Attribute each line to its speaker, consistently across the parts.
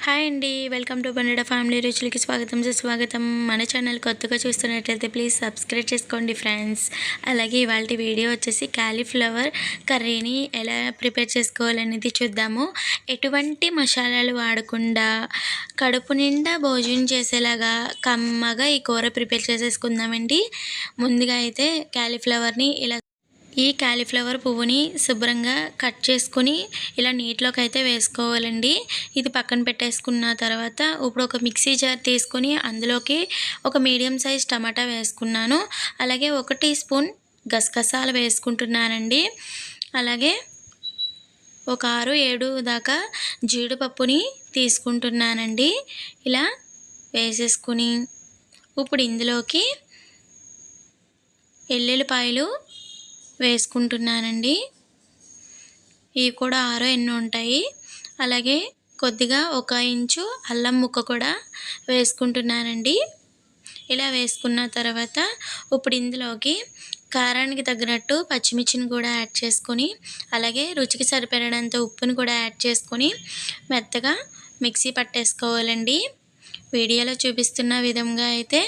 Speaker 1: Hi అండి, welcome to బన్నడ family రుచులకి స్వాగతం సుస్వాగతం. మన ఛానల్ కొత్తగా చూస్తున్నట్లయితే ప్లీజ్ సబ్స్క్రైబ్ చేసుకోండి ఫ్రెండ్స్. అలాగే ఇవాళ వీడియో వచ్చేసి క్యాలీఫ్లవర్ కర్రీని ఎలా ప్రిపేర్ చేసుకోవాలనేది చూద్దాము. ఎటువంటి మసాలాలు వాడకుండా కడుపు నిండా భోజనం చేసేలాగా కమ్మగా ఈ కూర ప్రిపేర్ చేసేసుకుందామండి. ముందుగా అయితే క్యాలీఫ్లవర్ని ఇలా ఈ క్యాలీఫ్లవర్ పువ్వుని శుభ్రంగా కట్ చేసుకుని ఇలా నీటిలోకి అయితే వేసుకోవాలండి. ఇది పక్కన పెట్టేసుకున్న తర్వాత ఇప్పుడు ఒక మిక్సీ జార్ తీసుకొని అందులోకి ఒక మీడియం సైజ్ టమాటా వేసుకున్నాను. అలాగే 1 టీ స్పూన్ గసగసాలు వేసుకుంటున్నానండి. అలాగే ఒక 6-7 దాకా జీడిపప్పుని తీసుకుంటున్నానండి. ఇలా వేసేసుకుని ఇప్పుడు ఇందులోకి ఎల్లుల్లిపాయలు వేసుకుంటున్నానండి. ఇవి కూడా 6 ఎన్నో ఉంటాయి. అలాగే కొద్దిగా 1 ఇంచు అల్లం ముక్క కూడా వేసుకుంటున్నానండి. ఇలా వేసుకున్న తర్వాత ఇప్పుడు ఇందులోకి కారానికి తగినట్టు పచ్చిమిర్చిని కూడా యాడ్ చేసుకొని అలాగే రుచికి సరిపడినంత ఉప్పుని కూడా యాడ్ చేసుకొని మెత్తగా మిక్సీ పట్టేసుకోవాలండి. వీడియోలో చూపిస్తున్న విధంగా అయితే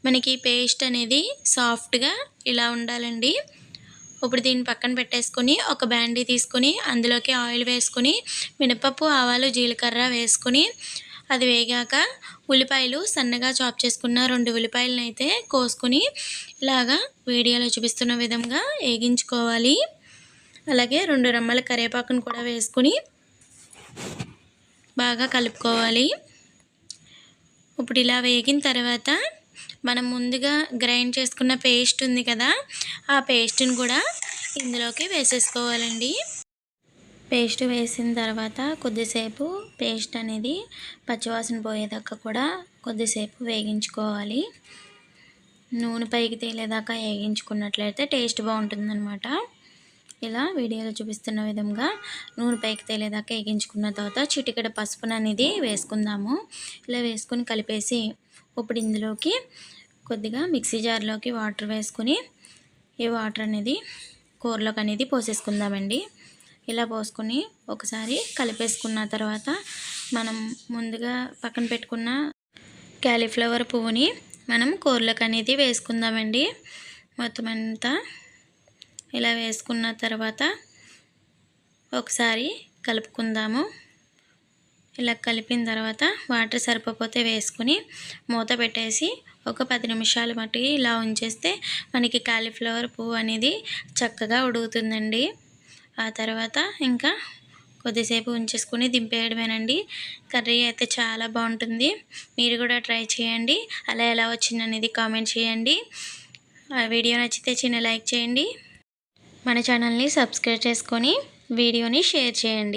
Speaker 1: మనకి పేస్ట్ అనేది సాఫ్ట్గా ఇలా ఉండాలండి. ఇప్పుడు దీన్ని పక్కన పెట్టేసుకొని ఒక బాండీ తీసుకొని అందులోకి ఆయిల్ వేసుకొని మినపప్పు, ఆవాలు, జీలకర్ర వేసుకొని అది వేగాక ఉల్లిపాయలు సన్నగా చాప్ చేసుకున్న 2 ఉల్లిపాయలను అయితే కోసుకొని ఇలాగా వీడియోలో చూపిస్తున్న విధంగా వేగించుకోవాలి. అలాగే 2 రెమ్మల కరివేపాకును కూడా వేసుకొని బాగా కలుపుకోవాలి. ఇప్పుడు ఇలా వేగిన తర్వాత మనం ముందుగా గ్రైండ్ చేసుకున్న పేస్ట్ ఉంది కదా, ఆ పేస్ట్ని కూడా ఇందులోకి వేసేసుకోవాలండి. పేస్ట్ వేసిన తర్వాత కొద్దిసేపు పేస్ట్ అనేది పచ్చివాసన పోయేదాకా కూడా కొద్దిసేపు వేగించుకోవాలి. నూనె పైకి తేలేదాకా వేగించుకున్నట్లయితే టేస్ట్ బాగుంటుందన్నమాట. ఇలా వీడియోలో చూపిస్తున్న విధంగా నూనె పైకి తేలేదాకా వేగించుకున్న తర్వాత చిటికెడ పసుపును అనేది వేసుకుందాము. ఇలా వేసుకొని కలిపేసి ఇప్పుడు ఇందులోకి కొద్దిగా మిక్సీ జార్లోకి వాటర్ వేసుకొని ఈ వాటర్ అనేది కూరలోకి అనేది పోసేసుకుందామండి. ఇలా పోసుకొని ఒకసారి కలిపేసుకున్న తర్వాత మనం ముందుగా పక్కన పెట్టుకున్న క్యాలీఫ్లవర్ పువ్వుని మనం కూరలోకి అనేది వేసుకుందామండి. మొత్తం అంతా ఇలా వేసుకున్న తర్వాత ఒకసారి కలుపుకుందాము. ఇలా కలిపిన తర్వాత వాటర్ సరిపోతే వేసుకుని మూత పెట్టేసి ఒక 10 నిమిషాలు మట్టుకి ఇలా ఉంచేస్తే మనకి కాలీఫ్లవర్ పువ్వు అనేది చక్కగా ఉడుకుతుందండి. ఆ తర్వాత ఇంకా కొద్దిసేపు ఉంచేసుకుని దింపేయడమేనండి. కర్రీ అయితే చాలా బాగుంటుంది. మీరు కూడా ట్రై చేయండి. అలా ఎలా వచ్చిందనేది కామెంట్ చేయండి. ఆ వీడియో నచ్చితే చిన్న లైక్ చేయండి. మన ఛానల్ని సబ్స్క్రైబ్ చేసుకొని వీడియోని షేర్ చేయండి.